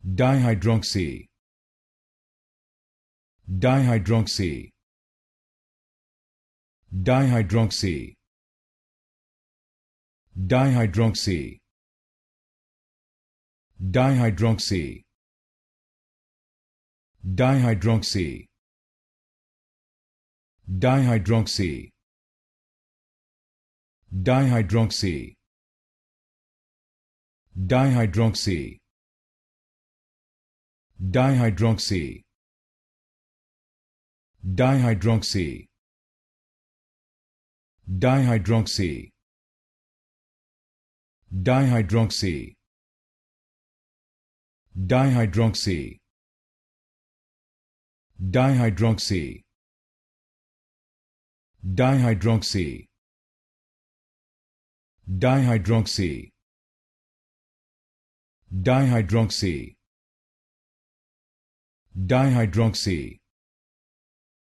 Dihydroxy. Dihydroxy. Dihydroxy. Dihydroxy. Dihydroxy. Dihydroxy. Dihydroxy. Dihydroxy. Dihydroxy. Dihydroxy. Dihydroxy. Dihydroxy. Dihydroxy. Dihydroxy. Dihydroxy. Dihydroxy. Dihydroxy. Dihydroxy. Dihydroxy.